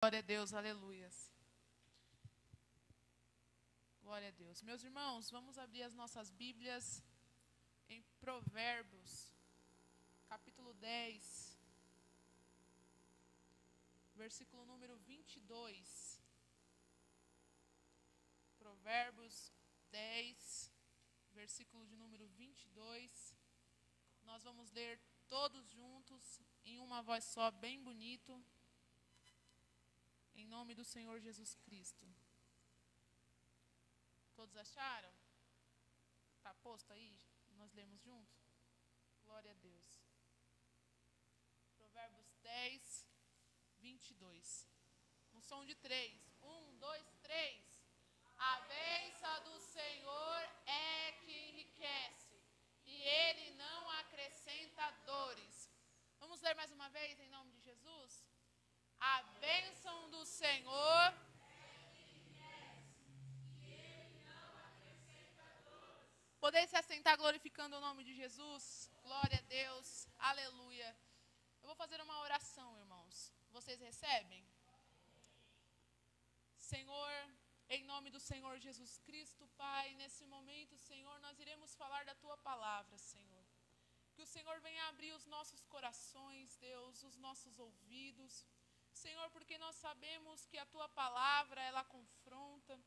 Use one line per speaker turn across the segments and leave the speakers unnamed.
Glória a Deus, aleluias. Glória a Deus. Meus irmãos, vamos abrir as nossas Bíblias em Provérbios, capítulo 10, versículo número 22. Provérbios 10, versículo de número 22. Nós vamos ler todos juntos, em uma voz só, bem bonito. Em nome do Senhor Jesus Cristo. Todos acharam? Está posto aí? Nós lemos juntos? Glória a Deus. Provérbios 10, 22. No som de 3. 1, 2, 3. A bênção do Senhor é que enriquece, e Ele não acrescenta dores. Vamos ler mais uma vez em nome de Jesus? A bênção do Senhor Podeis se assentar glorificando o nome de Jesus. Glória a Deus. Aleluia. Eu vou fazer uma oração, irmãos. Vocês recebem? Senhor, em nome do Senhor Jesus Cristo, Pai, nesse momento, Senhor, nós iremos falar da Tua palavra, Senhor. Que o Senhor venha abrir os nossos corações, Deus, os nossos ouvidos. Senhor, porque nós sabemos que a Tua palavra, ela confronta,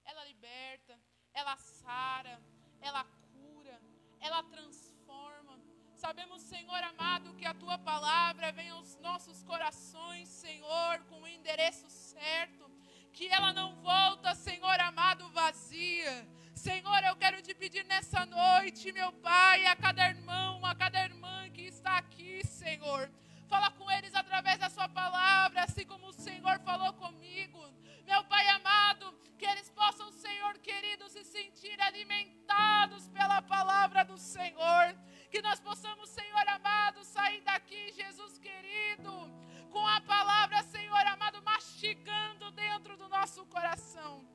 ela liberta, ela sara, ela cura, ela transforma. Sabemos, Senhor amado, que a Tua palavra vem aos nossos corações, Senhor, com o endereço certo, que ela não volta, Senhor amado, vazia. Senhor, eu quero te pedir nessa noite, meu Pai, a cada irmão, a cada irmã que está aqui, Senhor, fala com eles através da Sua palavra, assim como o Senhor falou comigo. Meu Pai amado, que eles possam, Senhor querido, se sentir alimentados pela palavra do Senhor. Que nós possamos, Senhor amado, sair daqui, Jesus querido, com a palavra, Senhor amado, mastigando dentro do nosso coração.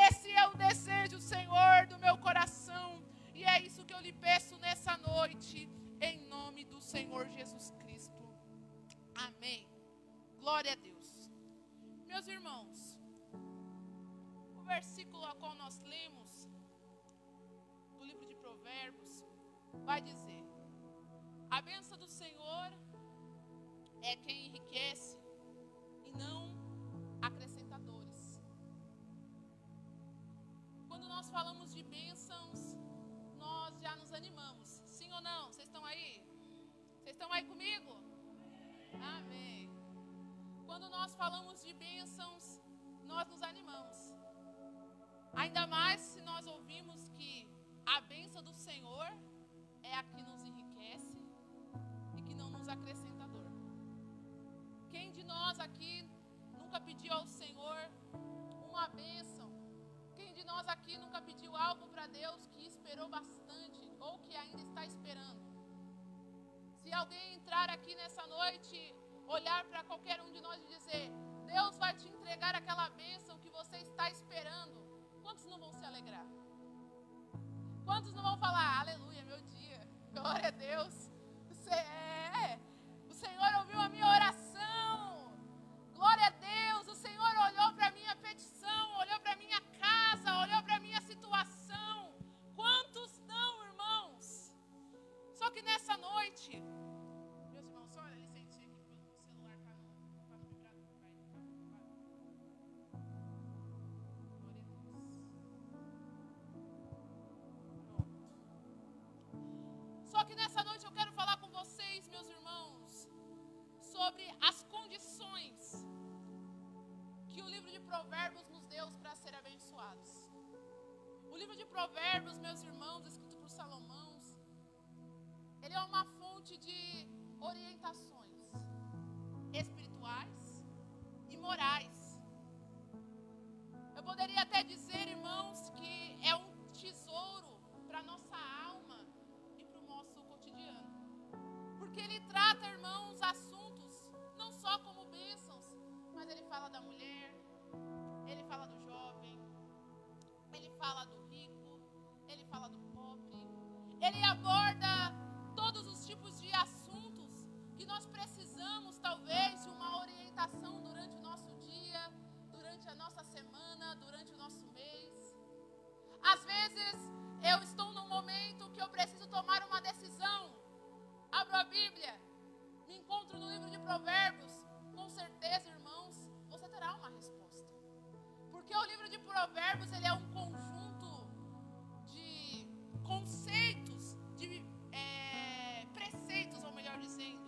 Esse é o desejo, Senhor, do meu coração. E é isso que eu lhe peço nessa noite, em nome do Senhor Jesus Cristo. Amém. Glória a Deus. Meus irmãos, o versículo a qual nós lemos, do livro de Provérbios, vai dizer: a bênção do Senhor é quem enriquece e não acrescenta dores. Quando nós falamos de bênçãos, nós já nos animamos. Sim ou não? Vocês estão aí? Vocês estão aí comigo? Amém. Quando nós falamos de bênçãos, nós nos animamos. Ainda mais se nós ouvimos que a bênção do Senhor é a que nos enriquece e que não nos acrescenta dor. Quem de nós aqui nunca pediu ao Senhor uma bênção? Quem de nós aqui nunca pediu algo para Deus que esperou bastante ou que ainda está esperando? Se alguém entrar aqui nessa noite, olhar para qualquer um de nós e dizer: Deus vai te entregar aquela bênção que você está esperando, quantos não vão se alegrar? Quantos não vão falar: aleluia, meu dia, glória a Deus, o Senhor ouviu a minha oração, glória a Deus, o Senhor olhou para a minha petição, olhou para a minha casa, olhou para a minha situação. Quantos não, irmãos? Só que nessa noite, meus irmãos, só licença aqui, o celular está no vibrador, vai. Glória a Deus. Pronto. Só que nessa noite eu quero falar com vocês, meus irmãos, sobre as condições que o livro de Provérbios nos deu para ser abençoados. O livro de Provérbios, meus irmãos, escrito por Salomão, ele é uma fonte de orientações espirituais e morais. Eu poderia até dizer, irmãos, que é um tesouro para a nossa alma e para o nosso cotidiano. Porque ele trata, irmãos, assuntos não só como bênçãos, mas ele fala da mulher, ele fala do jovem, ele fala do rico, ele fala do pobre, ele aborda todos os tipos de assuntos que nós precisamos, talvez, de uma orientação durante o nosso dia. Provérbios, ele é um conjunto de conceitos, de preceitos, ou melhor dizendo,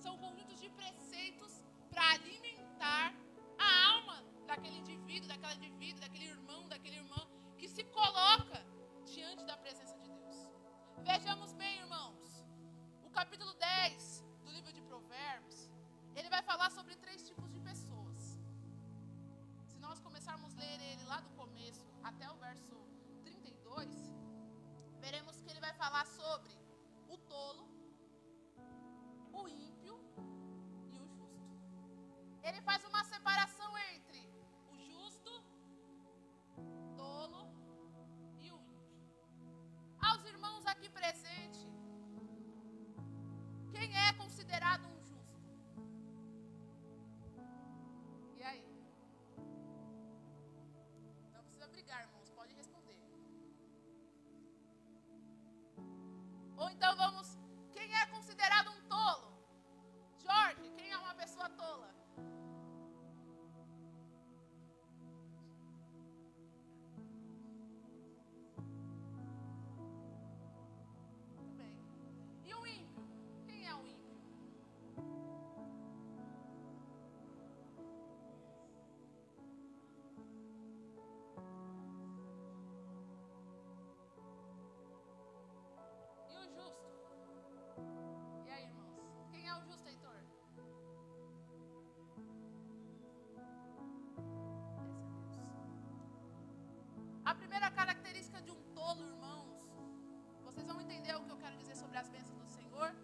são conjuntos de preceitos para alimentar a alma daquele indivíduo, daquele irmão, daquela irmã que se coloca diante da presença de Deus. Vejamos bem, irmãos, o capítulo 10 do livro de Provérbios, ele vai falar sobre 3 tipos de pessoas. Se nós começarmos a ler ele lá do começo até o verso 32, veremos que ele vai falar sobre o tolo, o ímpio e o justo. Ele faz uma separação entre o justo, tolo e o ímpio. Aos irmãos aqui presentes, quem é considerado um justo? E aí? Não precisa brigar, irmãos, pode responder. Ou então vamos, quem é considerado um tolo? Jorge, quem é uma pessoa tola? Muito bem. E o ímpio? Quem é o ímpio? E o justo? E aí, irmãos? Quem é o justo, Heitor? Esse é Deus. A primeira característica de um tolo, irmãos, vocês vão entender o que eu quero dizer sobre as bênçãos do Senhor,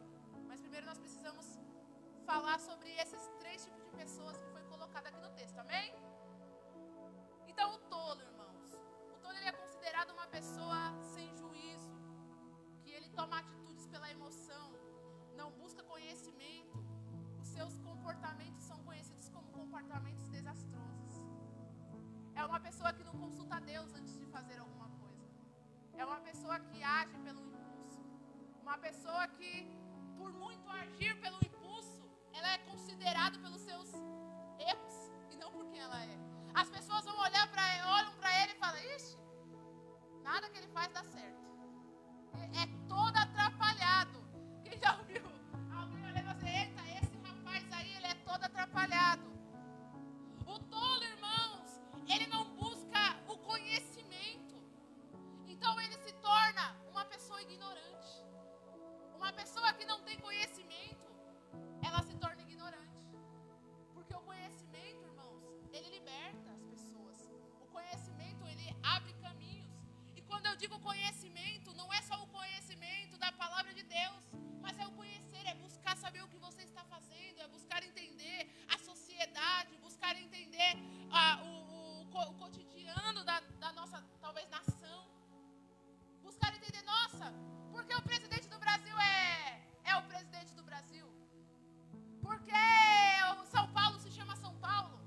mas primeiro nós precisamos falar sobre esses 3 tipos de pessoas que foi colocado aqui no texto, amém? Então, o tolo, irmãos, o tolo ele é considerado uma pessoa sem juízo, que ele toma atitudes pela emoção, não busca conhecimento, os seus comportamentos são conhecidos como comportamentos desastrosos. É uma pessoa que não consulta Deus antes de fazer alguma coisa. É uma pessoa que age pelo impulso. Uma pessoa que, por muito agir pelo impulso, ela é considerada pelos seus erros e não por quem ela é. As pessoas vão olham para ele e falam, ixi, nada que ele faz dá certo. É todo atrapalhado. Quem já ouviu? Alguém olhando assim, eita, esse rapaz aí, ele é todo atrapalhado. O tolo, irmãos, ele não busca o conhecimento. Então ele se torna uma pessoa ignorante. Uma pessoa que não tem conhecimento, ela se torna ignorante. Porque o conhecimento, irmãos, ele liberta as pessoas. O conhecimento, ele abre caminhos. E quando eu digo conhecimento, não é só o conhecimento da palavra de Deus, mas é o conhecer, é buscar saber o que você está fazendo, é buscar entender a sociedade, buscar entender o cotidiano da nossa, talvez, nação. Buscar entender, nossa, por que o presidente do Brasil é o presidente do Brasil? Por que o São Paulo se chama São Paulo?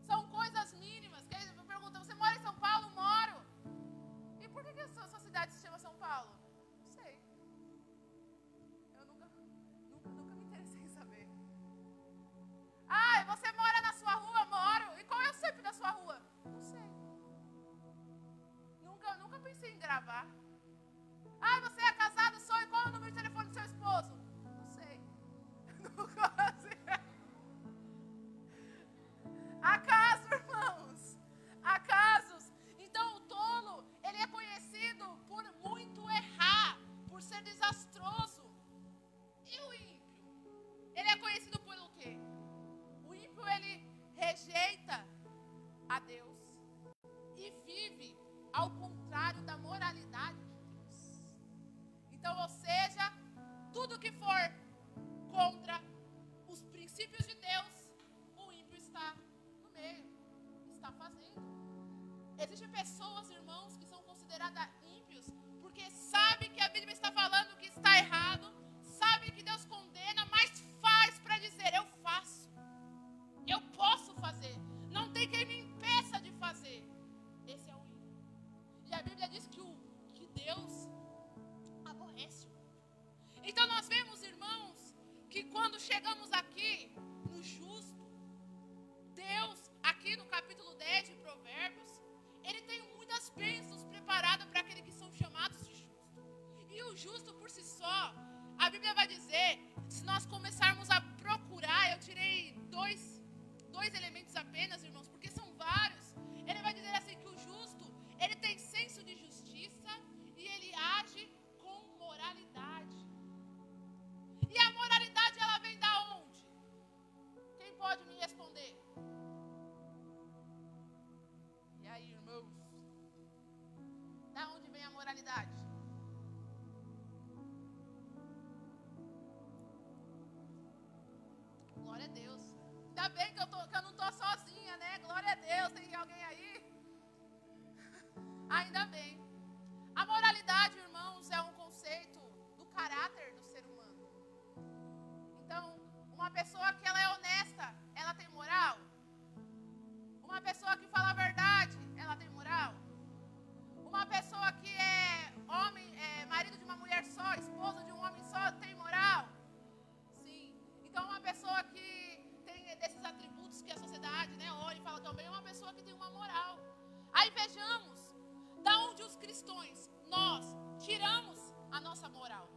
São coisas mínimas. Que eles perguntam, você mora em São Paulo? Moro. E por que a sua cidade se chama São Paulo? Não sei. Eu nunca me interessei em saber. Ah, você mora na sua rua? Moro. E qual é o CEP da sua rua? Não sei. Nunca pensei em gravar. Ah, você é casado? Sou. E qual é o número de telefone do seu esposo? Não sei. Nunca sei. Acaso, irmãos? Acasos? Então o tolo, ele é conhecido por muito errar, por ser desastroso. E o ímpio? Ele é conhecido pelo quê? O ímpio, ele rejeita a Deus e vive ao contrário da moralidade de Deus. Então, ou seja, tudo que for contra os princípios de Deus, o ímpio está no meio, está fazendo. Existem pessoas, irmãos, que são consideradas ímpios porque sabe que a Bíblia está falando que está errado, sabe que Deus condena, mas faz para dizer, eu faço, eu posso fazer, não tem quem me impeça de fazer. Esse é o ímpio. E a Bíblia diz que Deus aborrece o ímpio. Então nós vemos, irmãos, que quando chegamos aqui no justo, Deus, aqui no capítulo 10 de Provérbios, justo por si só, a Bíblia vai dizer, se nós começarmos a procurar, eu tirei dois elementos apenas, irmãos, porque são vários. Ele vai dizer assim que o justo, ele tem senso de justiça e ele age com moralidade. E a moralidade, ela vem da onde? Quem pode me responder? E aí, irmãos? Da onde vem a moralidade? Glória a Deus. Ainda bem que eu não estou sozinha, né? Glória a Deus. Tem alguém aí? Ainda bem. A moralidade, irmãos, é um conceito do caráter do ser humano. Então, uma pessoa que ela é honesta, ela tem moral? Uma pessoa que fala a verdade, ela tem moral? Uma pessoa que é homem, marido de uma mulher só, esposa de um homem só, tem moral? Sim. Então, uma pessoa que tem desses atributos que a sociedade, né, olha e fala também, é uma pessoa que tem uma moral. Aí vejamos, da onde os cristãos, nós tiramos a nossa moral?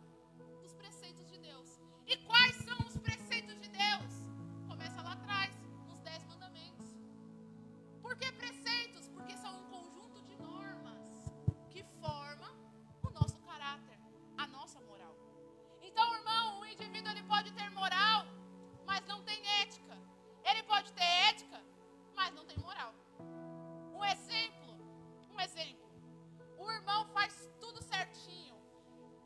Dos preceitos de Deus. E quais são os preceitos de Deus? Começa lá atrás, nos 10 mandamentos. Por que preceitos? Porque são um conjunto de normas que formam o nosso caráter, a nossa moral. Então, irmão, o indivíduo ele pode ter moral, mas não tem ética. Ele pode ter ética, mas não tem moral. Um exemplo. O irmão faz tudo certinho.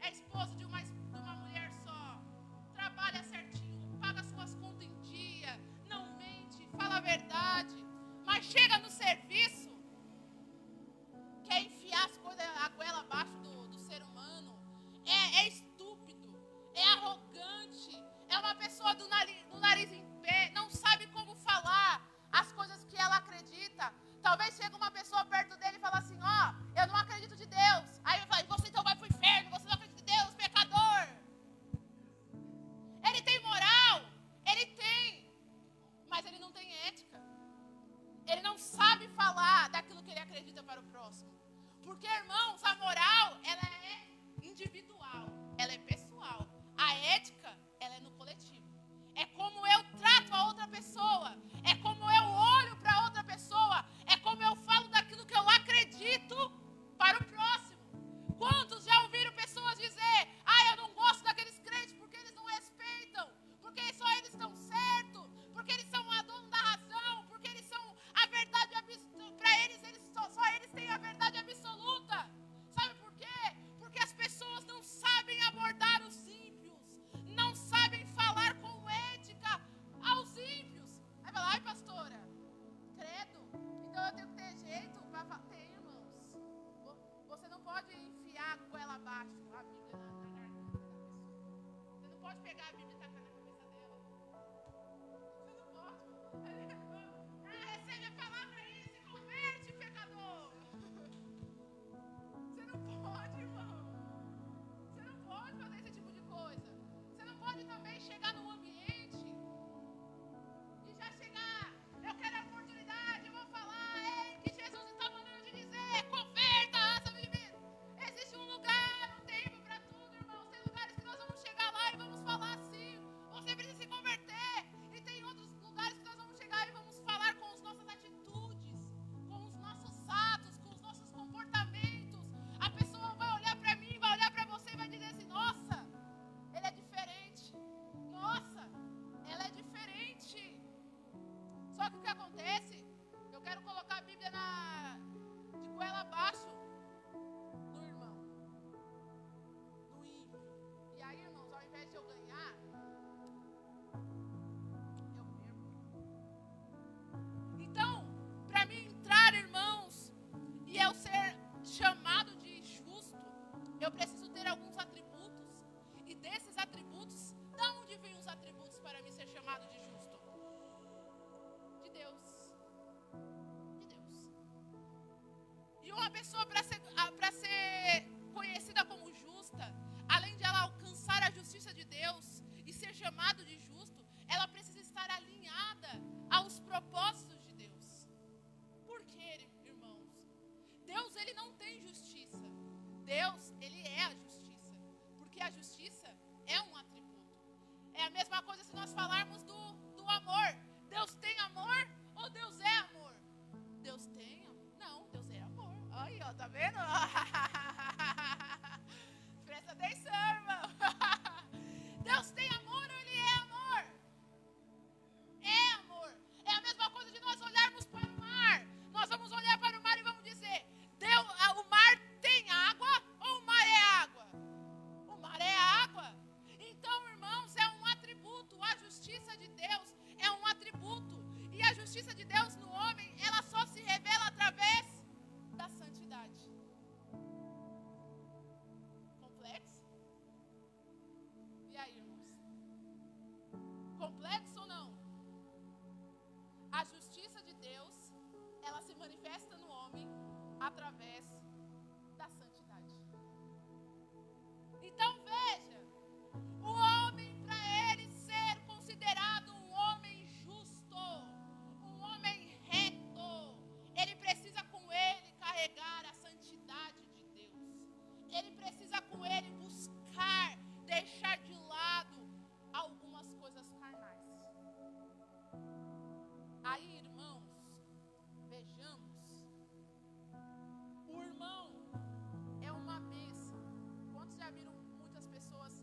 É esposo de uma mulher só. Trabalha certinho, paga suas contas em dia, não mente, fala a verdade. Mas chega no serviço, quer enfiar as coisas, a goela abaixo do ser humano. É estúpido, é arrogante, é uma pessoa do nariz em pé, não sabe como falar as coisas que ela acredita. Talvez chegue uma pessoa perto dele e fale assim, ó, eu não acredito de Deus. Aí ele fala, você então vai pro inferno, você não acredita de Deus, pecador. Ele tem moral, ele tem, mas ele não tem ética. Ele não sabe falar daquilo que ele acredita para o próximo. Porque, irmãos, a moral, ela é individual, ela é pessoal. A ética, ela é no coletivo. É como eu trato a outra pessoa, é como eu olho para a outra pessoa, é como eu falo daquilo que eu acredito para o próximo. Quantos já ouviram pessoas dizer, eu não gosto daqueles crentes porque eles não respeitam, porque só eles estão certos, porque eles são a dona da razão, porque eles são a verdade absoluta, para eles, só eles têm a verdade absoluta. Sabe por quê? Porque as pessoas não sabem abordar os ímpios, não sabem falar com ética aos ímpios. Aí fala, ai pastora, credo, então eu tenho que ter jeito para ter, irmãos. Você não pode enfiar a goela abaixo a Bíblia na garganta da pessoa. Você não pode pegar a Bíblia e tacar na cabeça dela. Você não pode. Recebe a palavra aí, se converte, pecador. Você não pode, irmão. Você não pode fazer esse tipo de coisa. Você não pode também chegar num ambiente e já chegar, eu quero a oportunidade, eu vou falar, que Jesus está mandando te dizer, converta, sabe? Existe um lugar, um tempo para tudo, irmãos. Tem lugares que nós vamos chegar lá e vamos falar assim, você precisa se converter. E tem outros lugares que nós vamos chegar e vamos falar com as nossas atitudes, com os nossos atos, com os nossos comportamentos. A pessoa vai olhar para mim, vai olhar para você e vai dizer assim, nossa, ele é diferente. Nossa, ela é diferente. Só que o que acontece? Eu quero colocar a Bíblia de goela abaixo do irmão, do ímpio. E aí, irmãos, ao invés de eu ganhar, eu perco. Então, para mim entrar, irmãos, e eu ser chamado de justo, eu preciso ter alguns atributos. E desses atributos, de onde vêm os atributos para mim ser chamado de justo? De Deus. De Deus. E uma pessoa para ser conhecida como justa, além de ela alcançar a justiça de Deus e ser chamado de justo, ela precisa estar alinhada aos propósitos de Deus. Por quê, irmãos? Deus, ele não tem justiça. Deus, ele é a justiça. Deus, ela se manifesta no homem através da santidade. Então veja, o homem, para ele ser considerado um homem justo, um homem reto, ele precisa com ele carregar a santidade de Deus. Ele precisa com ele buscar, deixar de lado algumas coisas carnais. Aí, irmãos, vejamos, o irmão é uma bênção. Quantos já viram muitas pessoas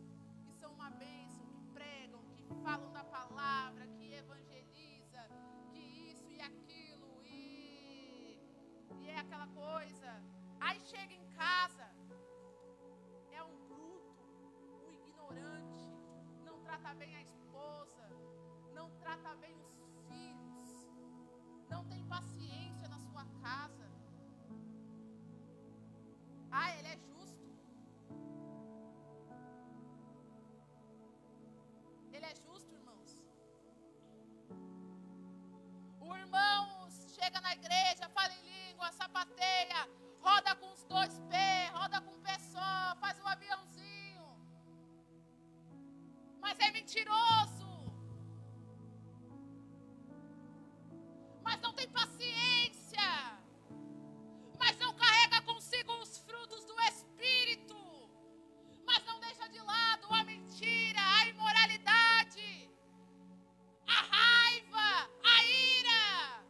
que são uma bênção, que pregam, que falam da palavra, que evangeliza, que isso e aquilo, e é aquela coisa. Aí chega em casa, é um bruto, um ignorante, não trata bem a esposa, não trata bem os filhos, não tem paciência na sua casa. Ah, ele é justo. Ele é justo, irmãos. O irmão chega na igreja, fala em língua, sapateia, roda com os 2 pés, roda com um pé só, faz um aviãozinho. Mas é mentiroso. Mas não tem paciência. Mas não carrega consigo os frutos do Espírito. Mas não deixa de lado a mentira, a imoralidade, a raiva, a ira.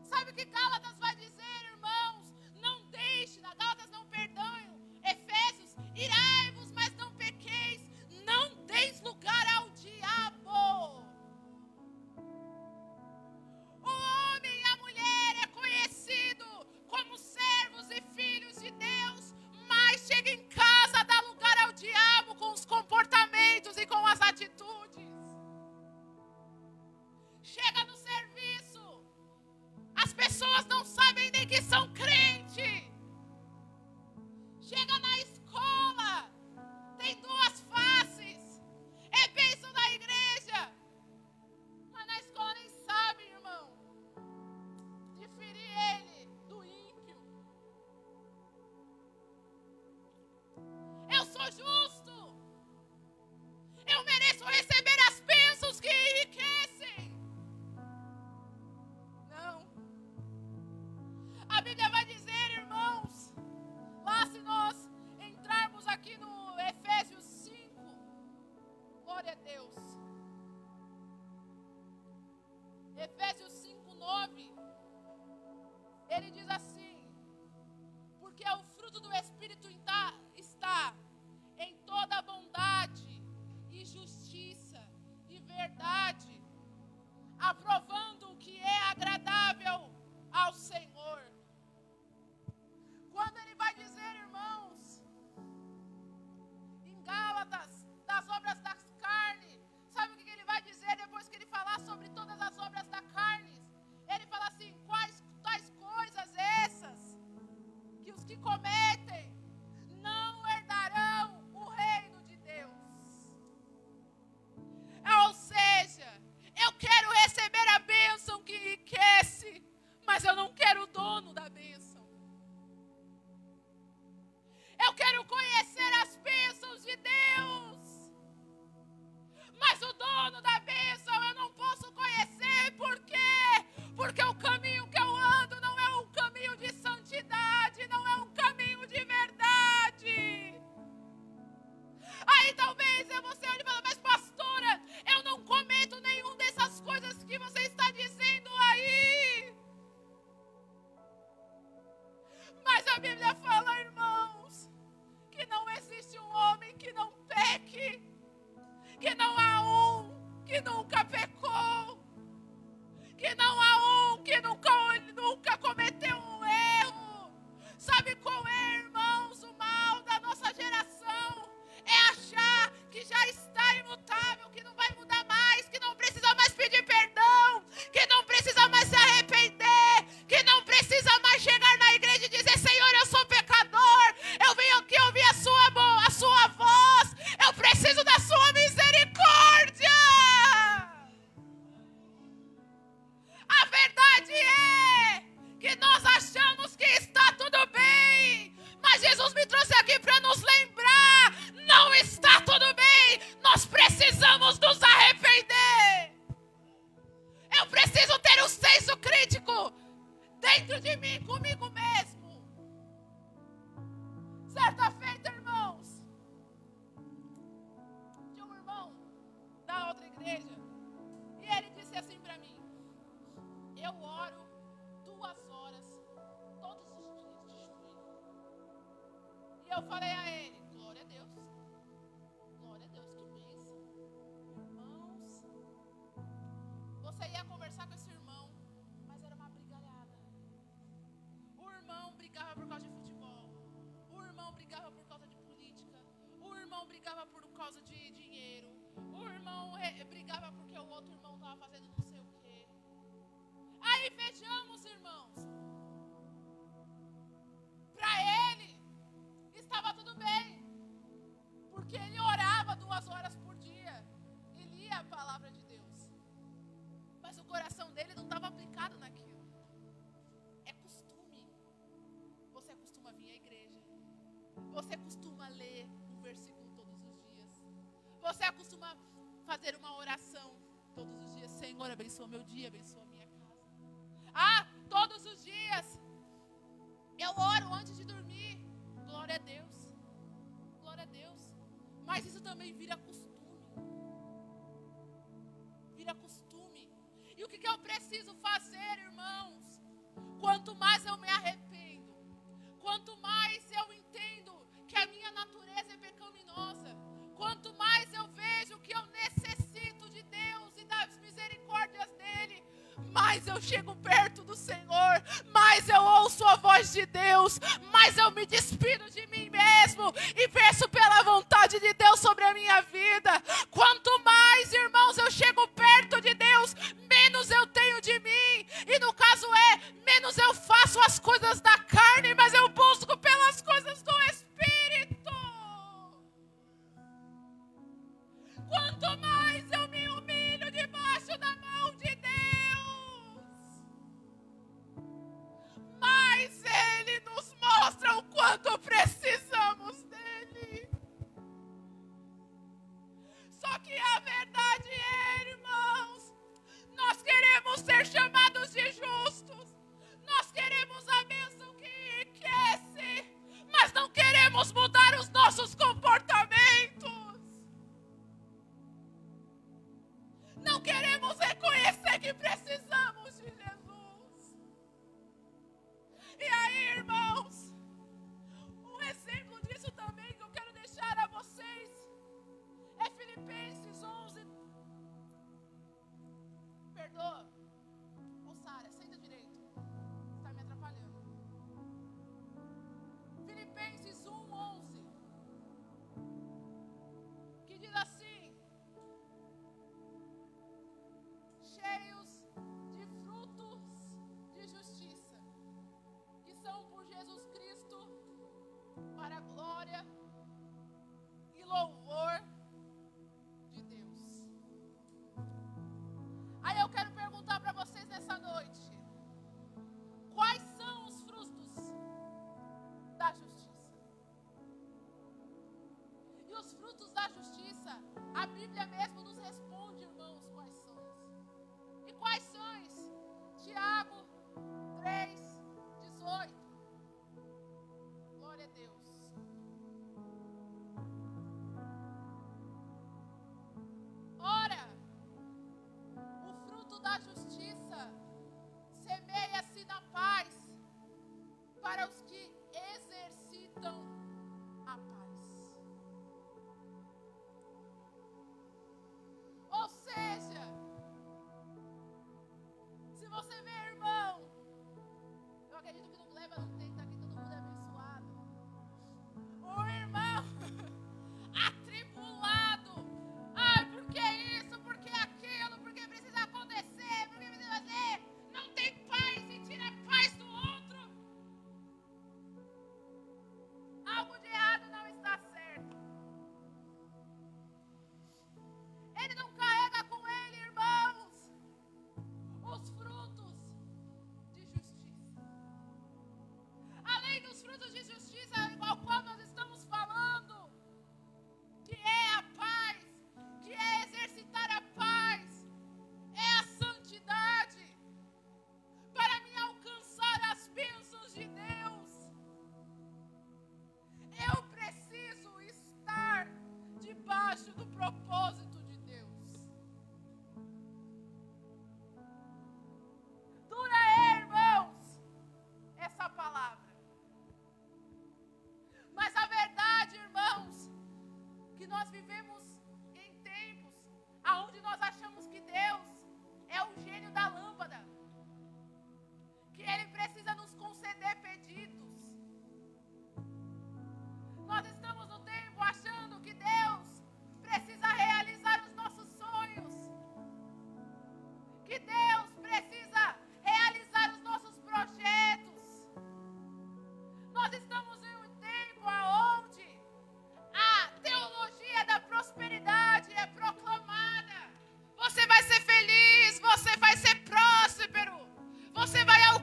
Sabe o que Gálatas vai dizer, irmãos? Não deixe, Gálatas não perdoem, Efésios, irai-vos, mas não pequeis, não deis lugar ao diabo. O homem e a mulher é conhecido como servos e filhos de Deus, mas chega em casa, dá lugar ao diabo com os comportamentos e com as atitudes. Chega no serviço, as pessoas não sabem nem que são crentes. Chega na escola, tem 2 faces, é bênção da igreja, mas na escola nem sabe, irmão, diferir ele do ímpio. Eu sou justo, eu mereço receber as bênçãos que enriquecem. Não. A Bíblia vai dizer, irmãos, lá se nós entrarmos aqui no Efésios 5, glória a Deus. Efésios 5, 9, ele diz assim: porque o fruto do Espírito está em toda bondade e justiça e verdade, aprovando o que é agradável ao Senhor. Quando ele vai dizer, irmãos, em Gálatas, das obras da carne, sabe o que ele vai dizer depois que ele falar sobre todas as obras da carne? Ele fala assim: quais tais coisas essas que os que cometem não herdarão o reino de Deus. Ou seja, eu quero receber a bênção que enriquece, mas eu não quero o dono da bênção. Eu quero conhecer as bênçãos de Deus, mas o dono da bênção eu não posso conhecer. Por quê? Porque o caminho que eu ando não é um caminho de santidade, não é um caminho de verdade. Aí talvez você olhe e fala: mas pastora, eu não cometo nenhum dessas coisas que você está dizendo aí. Mas a Bíblia fala, irmãos, que não existe um homem que não peque, que não há um que nunca pecou, que não há um que nunca cometeu um erro. Sabe qual é, irmãos, o mal da nossa geração? É achar que já está imutável, que não vai mudar mais, que não precisa mais pedir perdão, que não precisa mais se arrepender, que não precisa mais chegar na igreja e dizer: Senhor, eu sou dentro de mim, comigo mesmo. Certa feita, irmãos, tinha um irmão da outra igreja e ele disse assim para mim: eu oro 2 horas todos os dias de joelho. E eu falei a ele: glória a Deus, que bênção. Irmãos, você ia conversar com esse irmão, mas era uma brigalhada. O irmão brigava por causa de futebol, o irmão brigava por causa de política, o irmão brigava por causa de dinheiro, o irmão brigava porque o outro irmão estava fazendo não sei o quê. Aí vejamos, irmãos, para ele estava tudo bem, porque ele orava 2 horas por dia e lia a palavra de Deus, mas o coração dele não estava aplicado naquilo. É costume. Você costuma vir à igreja, você costuma ler um versículo todos os dias, você costuma fazer uma oração todos os dias: Senhor, abençoa meu dia, abençoa a minha casa. Todos os dias eu oro antes de dormir. Glória a Deus, glória a Deus. Mas isso também vira costume. Vira costume. E o que eu preciso fazer, irmãos? Quanto mais eu me arrependo, quanto mais eu entendo que a minha natureza é pecaminosa, quanto mais eu vejo que eu necessito de Deus e das misericórdias dele, mais eu chego perto do Senhor, mais eu ouço a voz de Deus, mais eu me despido de mim mesmo e peço pela vontade de Deus sobre a minha vida. Quanto mais, irmãos, eu chego perto de Deus, menos eu tenho de mim. E no caso menos eu faço as coisas da carne, mas eu busco pelas coisas do Espírito. Quanto mais eu me humilho debaixo da mão de Deus, mais Ele nos mostra o quanto precisamos dEle. Só que a verdade é, irmãos, nós queremos ser chamados de justos, nós queremos a bênção que enriquece, mas não queremos mudar os nossos comportamentos. Não queremos reconhecer que precisamos de Jesus. E aí, irmãos, um exemplo disso também que eu quero deixar a vocês é Filipenses 11. Perdoa. Ô Sara, senta direito. Está me atrapalhando. Filipenses 1:11. Que diz assim: cheios de frutos de justiça, que são por Jesus Cristo, para a glória e louvor de Deus. Aí eu quero perguntar para vocês nessa noite: quais são os frutos da justiça? E os frutos da justiça, a Bíblia mesmo nos responde, irmãos, quais são. E quais são? Tiago 3:18. Glória a Deus. Ora, o fruto da justiça semeia-se na paz para os que exercitam a paz. Ou seja, se você vê, irmão, eu acredito que não leva, não tem, tá aqui, todo mundo é abençoado. O irmão atribulado, porque isso, porque aquilo, porque precisa acontecer, porque precisa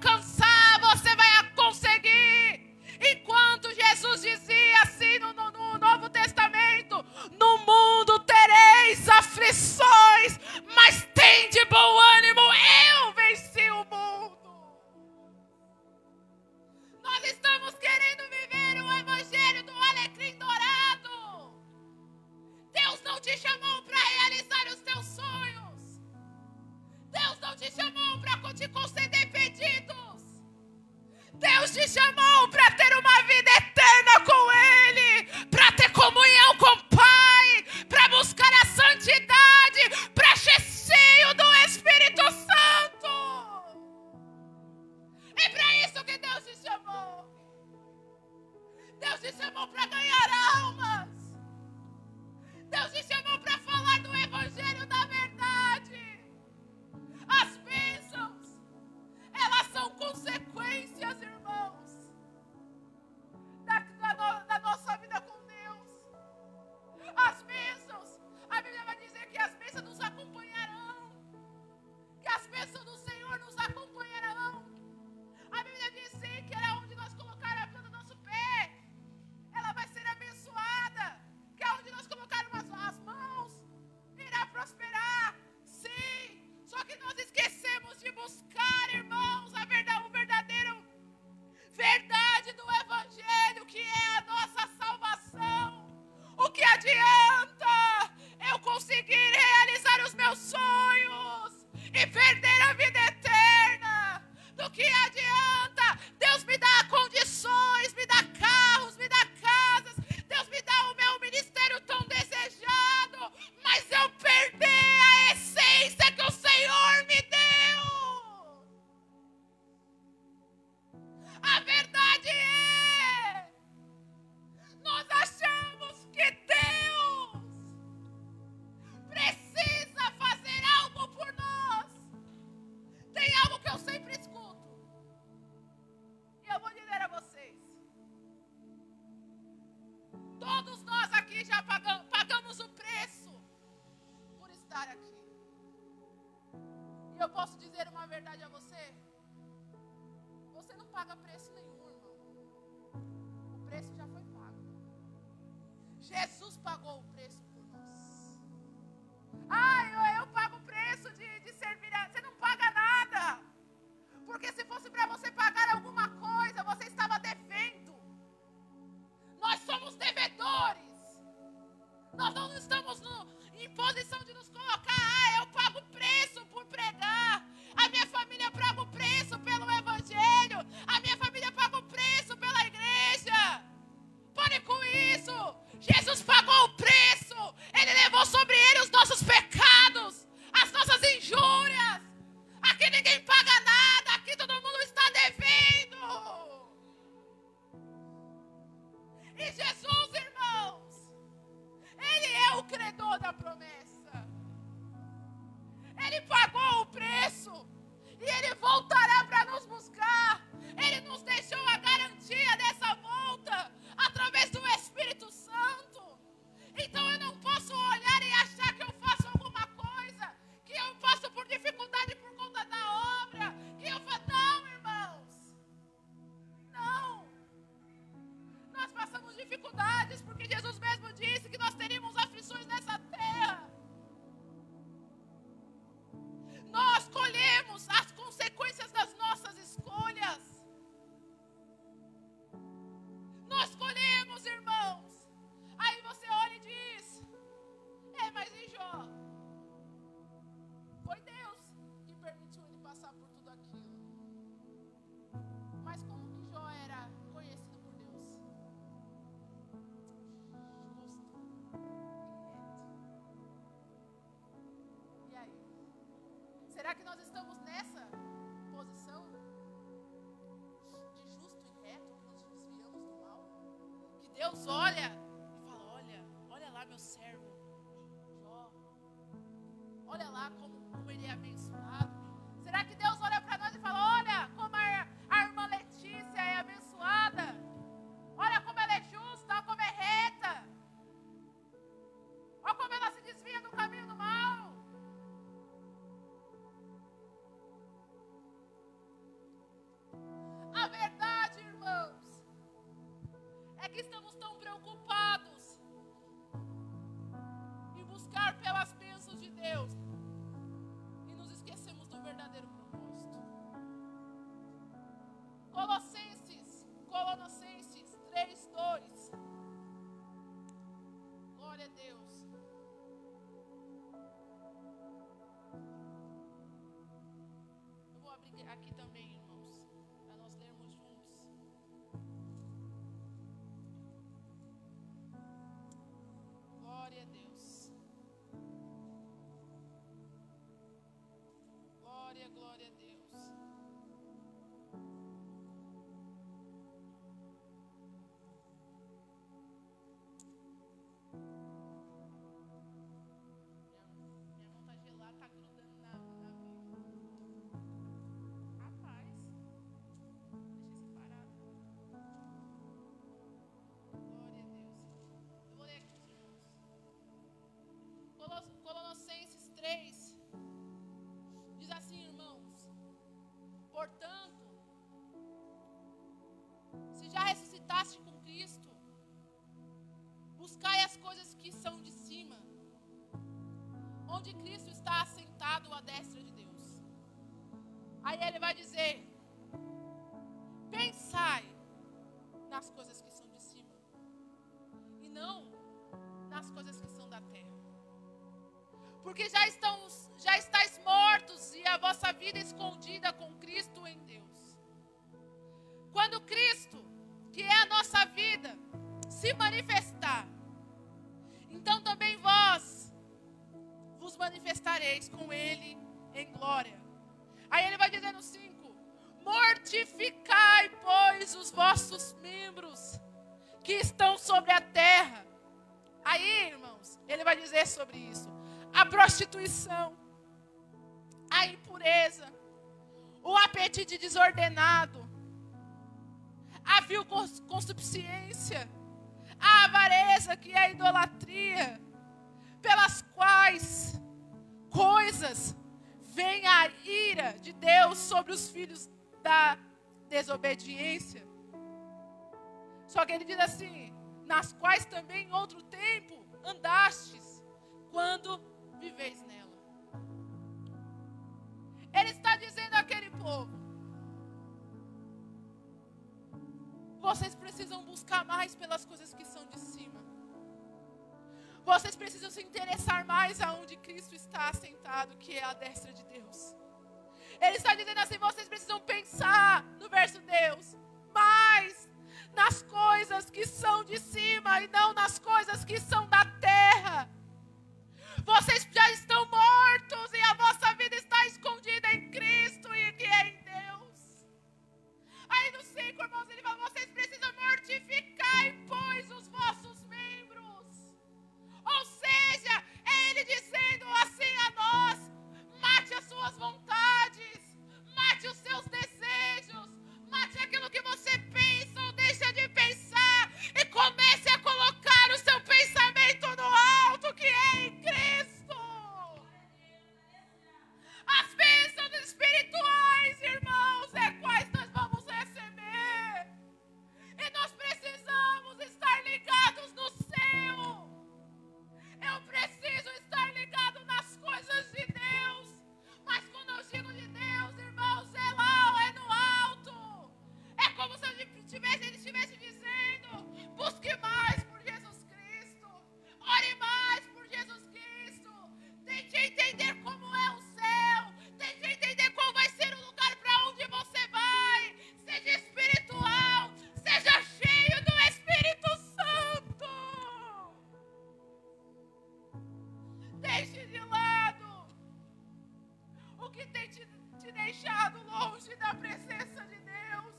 alcançar, você vai conseguir. Enquanto Jesus dizia assim no Novo Testamento: no mundo tereis aflições, mas tende bom ânimo, eu venci o mundo. Nós estamos querendo viver o evangelho do alecrim dourado. Deus não te chamou para realizar os teus sonhos. Deus não te chamou para te conceder pedidos. Deus te chamou para ter uma vida eterna com Ele, para ter comunhão com o Pai, para buscar a santidade, para ser cheio do Espírito Santo. É para isso que Deus te chamou. Deus te chamou para ganhar almas. Deus te chamou para falar do Evangelho da verdade. As bênçãos, elas são consequências, irmãos, da nossa vida com Deus. As bênçãos, a Bíblia vai dizer que as bênçãos nos acompanharão. Que as bênçãos do Senhor nos acompanharão. A Bíblia diz sim que era onde nós colocar a planta do nosso pé, ela vai ser abençoada. Que é onde nós colocarmos as mãos, irá prosperar. Sim, só que nós esquecemos de buscar, irmãos, o verdadeiro verdade do Evangelho, que é a nossa salvação. O que adianta eu conseguir realizar os meus sonhos e perder a vida eterna? Do que adianta Deus me dar condições, me dar carros, me dar casas, Deus me dá o meu ministério tão desejado, mas eu perder a essência que o Senhor me deu? A verdade é, nós achamos que Deus precisa fazer algo por nós. Tem algo que eu sempre escuto, e eu vou dizer a vocês: todos nós aqui já pagamos o preço por estar aqui. E eu posso dizer uma verdade a você: você não paga preço nenhum, irmão. O preço já foi pago. Jesus pagou o preço por nós. Eu pago o preço de servir a... Você não paga nada. Porque se fosse para você pagar alguma coisa, você estava devendo. Nós somos devedores. Nós não estamos em posição de nos colocar: eu pago o preço por pregar. A minha família paga o preço pelo Evangelho. A minha família paga o preço pela igreja. Pare com isso. Jesus pagou o preço. Ele levou sobre ele os nossos pecados, as nossas injúrias. Aqui ninguém paga nada. Aqui todo mundo está devendo. E Jesus, irmãos, Ele é o credor da promessa. Ele pagou o preço. E Ele voltará para nos buscar. Ele nos deixou a garantia dessa volta através do Espírito Santo. Então eu não posso olhar e achar que eu faço alguma coisa, que eu passo por dificuldade por conta da obra, que eu faço... Não, irmãos. Não. Nós passamos dificuldades porque Jesus mesmo disse que nós teríamos aflições nessa terra. Nós colhemos as consequências das nossas escolhas. Nós colhemos, irmãos. Aí você olha e diz: mas e Jó? Foi Deus que permitiu ele passar por tudo aquilo. Mas como que Jó era conhecido por Deus? Justo e reto. E aí? Será que nós estamos nessa posição de justo e reto, que nos desviamos do mal? Que Deus olha e fala: olha lá meu servo Jó. Olha lá como ele é abençoado. Será que Deus olha para nós e fala: olha como a irmã Letícia é abençoada? Olha como ela é justa, olha como é reta. Olha como ela se desvia do caminho do mal. que estamos tão preocupados em buscar pelas bênçãos de Deus e nos esquecemos do verdadeiro propósito? Colossenses 3:2. Glória a Deus. Eu vou abrir aqui também, irmãos, para nós lermos juntos. Glória a Deus. Glória a Deus. Minha mão tá gelada, tá grudando na Bíblia. Rapaz, deixa isso parado. Glória a Deus. Eu vou ler aqui os irmãos. Colossenses 3 diz assim, irmãos: portanto, se já ressuscitaste com Cristo, buscai as coisas que são de cima, onde Cristo está assentado à destra de Deus. Aí ele vai dizer: pensai nas coisas que são de cima, e não nas coisas que são da terra. Porque já estáis mortos e a vossa vida escondida com Cristo em Deus. Quando Cristo, que é a nossa vida, se manifestar, então também vós vos manifestareis com Ele em glória. Aí ele vai dizer no 5: mortificai, pois, os vossos membros que estão sobre a terra. Aí, irmãos, ele vai dizer sobre isso: a prostituição, a impureza, o apetite desordenado, a vil concupiscência, a avareza, que é a idolatria, pelas quais coisas vem a ira de Deus sobre os filhos da desobediência. Só que ele diz assim: nas quais também em outro tempo andastes, quando viveis nela. Ele está dizendo àquele povo: vocês precisam buscar mais pelas coisas que são de cima. Vocês precisam se interessar mais aonde Cristo está assentado, que é a destra de Deus. Ele está dizendo assim: vocês precisam pensar, no verso Deus, mais nas coisas que são de cima e não nas coisas que são da terra. Vocês já estão mortos e a vossa vida está escondida em Cristo e que é em Deus. Aí no 5, irmãos, ele fala: vocês precisam mortificar, pois, os vossos membros. Ou seja, é ele dizendo assim a nós: mate as suas vontades, mate os seus desejos, mate aquilo que você pensa ou deixa de pensar e comece a colocar o seu pensamento no alto, que é em Cristo. As bênçãos espirituais, irmãos, é quais nós vamos receber. E nós precisamos estar ligados no céu. Eu preciso estar ligado nas coisas de Deus. Mas quando eu digo de Deus, irmãos, é lá ou é no alto. É como se ele estivesse dizendo: busque mais por Jesus Cristo. Ore mais por Jesus Cristo. Tente entender como é o céu. Tente entender qual vai ser o lugar para onde você vai. Seja espiritual. Seja cheio do Espírito Santo. Deixe de lado o que tem te deixado longe da presença de Deus.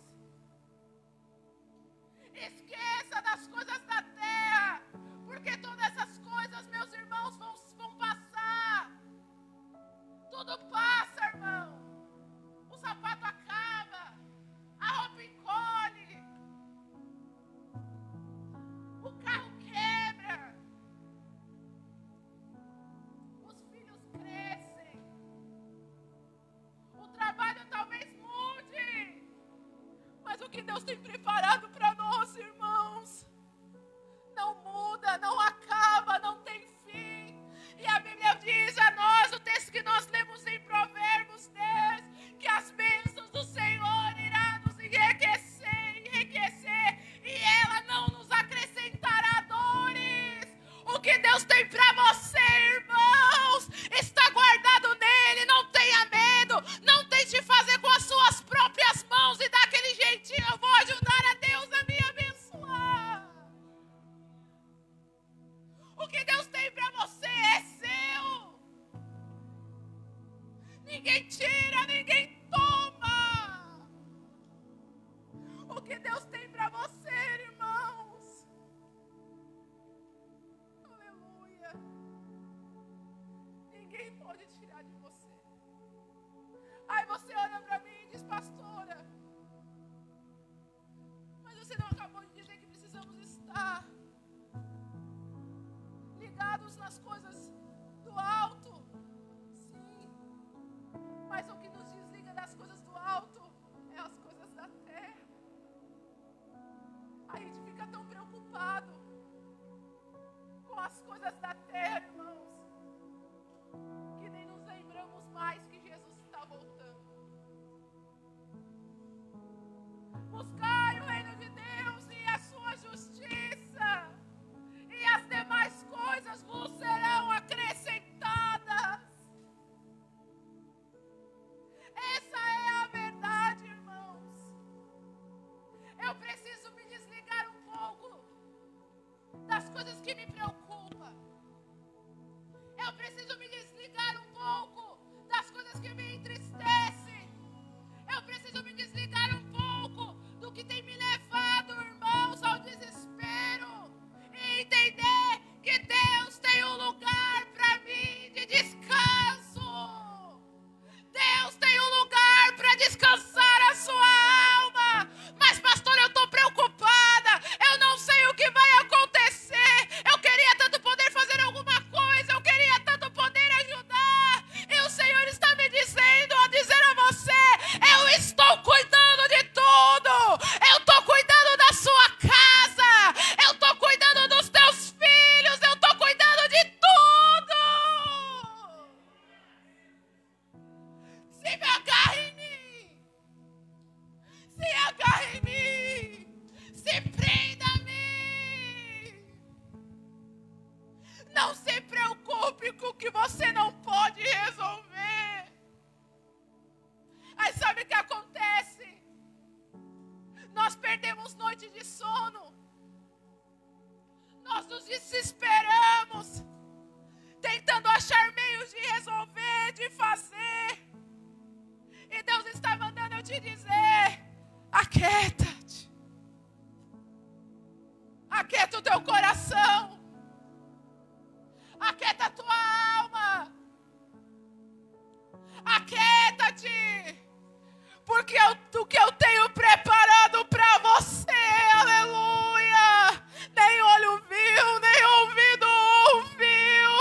Esqueça das coisas da terra, porque todas essas coisas, meus irmãos, vão passar. Tudo passa, irmão. O sapato acaba, a roupa encolhe, o carro quebra, os filhos crescem, o trabalho talvez mude, mas o que Deus tem preparado para nós, irmãos, ela não acaba, não tem fim. E a Bíblia diz a nós, o texto que nós lemos em Provérbios 10, que as bênçãos do Senhor irá nos enriquecer, e ela não nos acrescentará dores. O que Deus tem para você, irmãos, está guardado nele. Não tenha medo, não tente fazer com as suas próprias mãos e daquele jeitinho, eu vou ajudar a Deus a me abençoar. O que Deus tem para você é seu. Ninguém tira, ninguém toma. O que Deus tem para você, irmãos. Aleluia. Ninguém pode tirar de você. Aí você olha para mim e diz, pastora, mas você não acabou de dizer que precisamos estar ligados nas coisas do alto? Sim. Mas o que nos desliga das coisas do alto é as coisas da terra. A gente fica tão preocupado com as coisas da terra, irmãos, que nem nos lembramos mais que Jesus está voltando. Buscai o reino de Deus e a sua justiça, e as demais coisas vos serão acrescentadas. Essa é a verdade, irmãos. Eu preciso me desligar um pouco das coisas que me preocupam. Eu preciso me desligar um pouco das coisas que me entristecem. Eu preciso me desligar um pouco do que tem me levado, irmãos, ao desespero. E entender que Deus tem um lugar para mim de descanso. Deus tem um lugar para descansar a sua alma. Mas, pastor, eu estou preocupada. Eu não sei o que vai acontecer. Eu queria tanto poder fazer alguma coisa. Eu queria tanto poder ajudar. E o Senhor está me dizendo, a dizer a você, eu estou cuidando de tudo. Eu estou cuidando da sua casa. Eu estou cuidando dos teus filhos. Eu estou cuidando de tudo. Se me agarra em mim. Se agarra em mim. Se prenda a mim. Não se preocupe com o que você não pode resolver. Aí sabe o que acontece? Nós perdemos noite de sono. Nós nos desesperamos, tentando achar meios de resolver, de fazer. E Deus está mandando eu te dizer, aquieta-te. Aquieta o teu coração. Aquieta a tua alma. Aquieta-te. Porque o que eu tenho preparado para você, aleluia, nem olho viu, nem ouvido ouviu.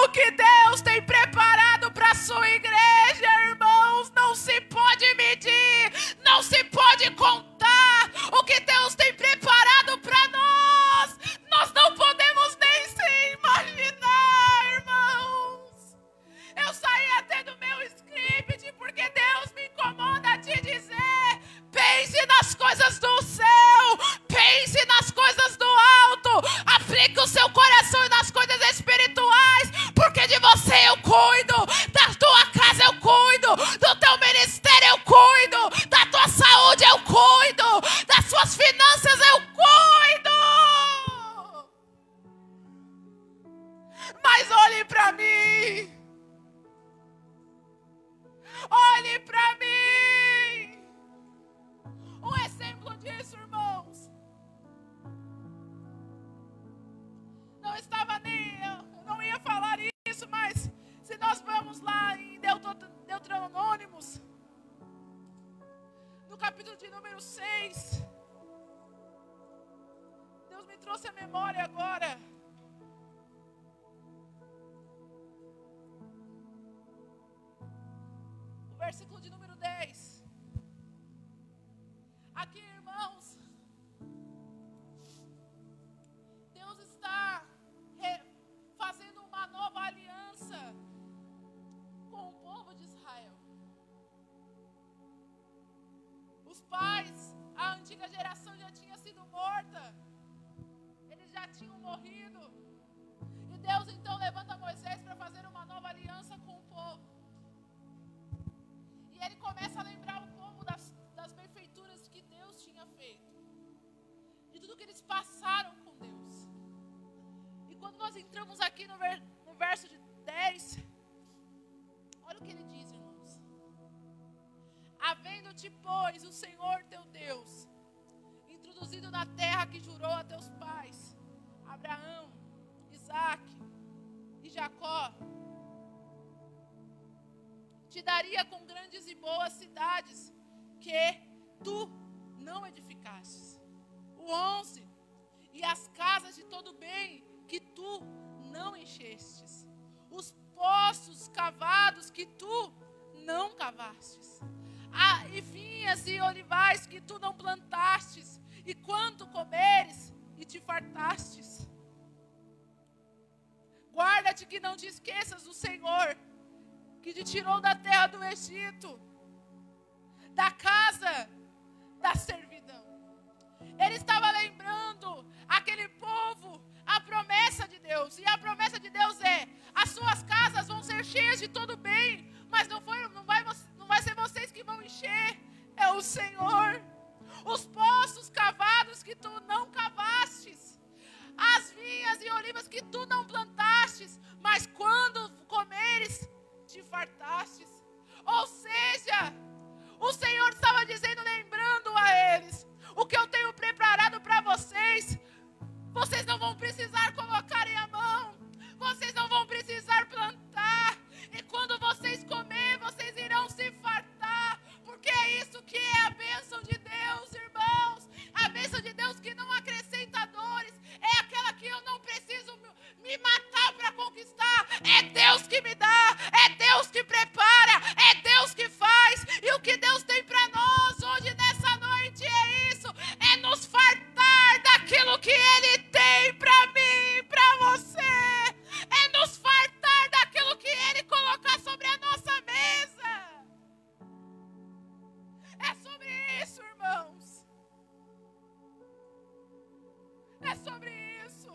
O que Deus tem preparado para a sua igreja, irmãos, não se pode medir, não se pode contar. O que Deus tem preparado para nós, nós não podemos nem se imaginar, irmãos. Eu saí até do meu script porque Deus me incomoda a te dizer, pense nas coisas do céu, pense nas coisas do alto, aplique o seu coração nas coisas espirituais, porque de você eu cuido, da tua casa eu cuido, do teu ministério eu cuido, da tua saúde eu cuido, das suas finanças eu cuido. Mas olhe para mim. Olhe para mim. Um exemplo disso, irmãos. Não estava nem, eu não ia falar isso, mas se nós vamos lá em Deuteronômios, no capítulo de número 6, Deus me trouxe a memória agora. Versículo de número 10. Aqui, irmãos, Deus está Os pais, a antiga geração já tinha sido morta. Eles já tinham morrido. E Deus então levanta Moisés para fazer uma nova aliança com o povo. E ele começa a lembrar o povo das benfeituras que Deus tinha feito. De tudo que eles passaram com Deus. E quando nós entramos aqui no verso de 10, olha o que ele diz, irmãos. Havendo-te, pois, o Senhor teu Deus introduzido na terra que jurou a teus pais, Abraão, Isaque e Jacó, te daria com grandes e boas cidades que tu não edificastes. O 11, e as casas de todo bem que tu não enchestes. Os poços cavados que tu não cavastes. E vinhas e olivais que tu não plantastes. E quanto comeres e te fartastes. Guarda-te que não te esqueças do Senhor, que te tirou da terra do Egito, da casa da servidão. Ele estava lembrando aquele povo a promessa de Deus. E a promessa de Deus é: as suas casas vão ser cheias de todo bem, mas não vai ser vocês que vão encher, é o Senhor. Os poços cavados que tu não cavastes, as vinhas e olivas que tu não plantastes, mas quando comeres, te fartastes. Ou seja, o Senhor estava dizendo, lembrando a eles: o que eu tenho preparado para vocês, vocês não vão precisar colocarem a mão, vocês não vão precisar plantar, e quando vocês comer, vocês irão se fartar, porque é isso que é a bênção de Deus, irmãos. A bênção de Deus que não acrescenta dores, é aquela que eu não preciso me matar para conquistar. É Deus que me dá, é Deus que prepara, é Deus que faz. E o que Deus tem para nós hoje nessa noite é isso, é nos fartar daquilo que Ele tem para mim e para você, é nos fartar daquilo que Ele colocar sobre a nossa mesa. É sobre isso, irmãos. É sobre isso.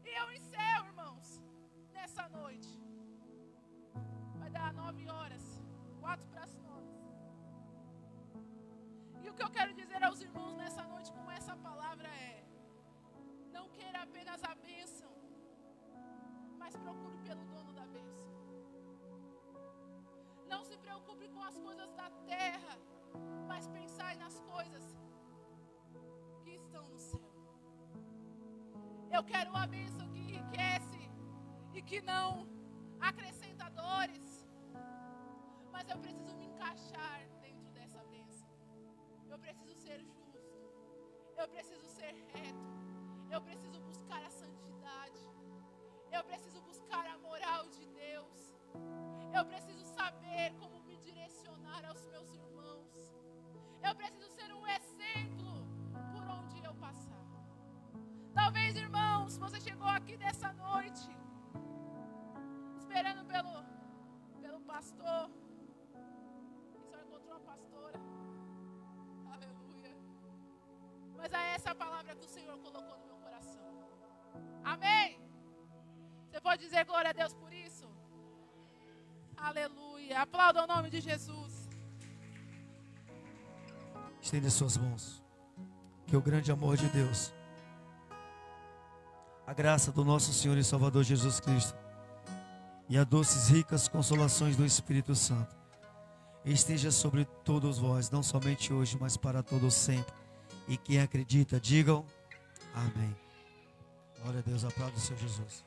E eu encerro, irmãos, nessa noite. Vai dar 9 horas, 4 para as 9. E o que eu quero dizer aos irmãos nessa noite com essa palavra é: não queira apenas a bênção, mas procure pelo dono da bênção. Não se preocupe com as coisas da terra, mas pensai nas coisas que estão no céu. Eu quero uma bênção que enriquece e que não acrescenta dores, mas eu preciso me encaixar dentro dessa bênção. Eu preciso ser justo, eu preciso ser reto, eu preciso buscar a santidade, eu preciso buscar a moral de Deus, eu preciso saber como me direcionar aos meus irmãos, eu preciso ser um exemplo por onde eu passar. Talvez, irmãos, você chegou aqui nessa noite esperando pelo pastor e só encontrou a pastora. Aleluia. Mas é essa a palavra que o Senhor colocou no meu coração. Amém? Você pode dizer glória a Deus por isso? Aleluia. Aplauda o nome de Jesus.
Estende suas mãos. Que o grande amor de Deus, a graça do nosso Senhor e Salvador Jesus Cristo e as doces ricas consolações do Espírito Santo esteja sobre todos vós, não somente hoje, mas para todos sempre. E quem acredita, digam amém. Glória a Deus, aplauda o Senhor Jesus.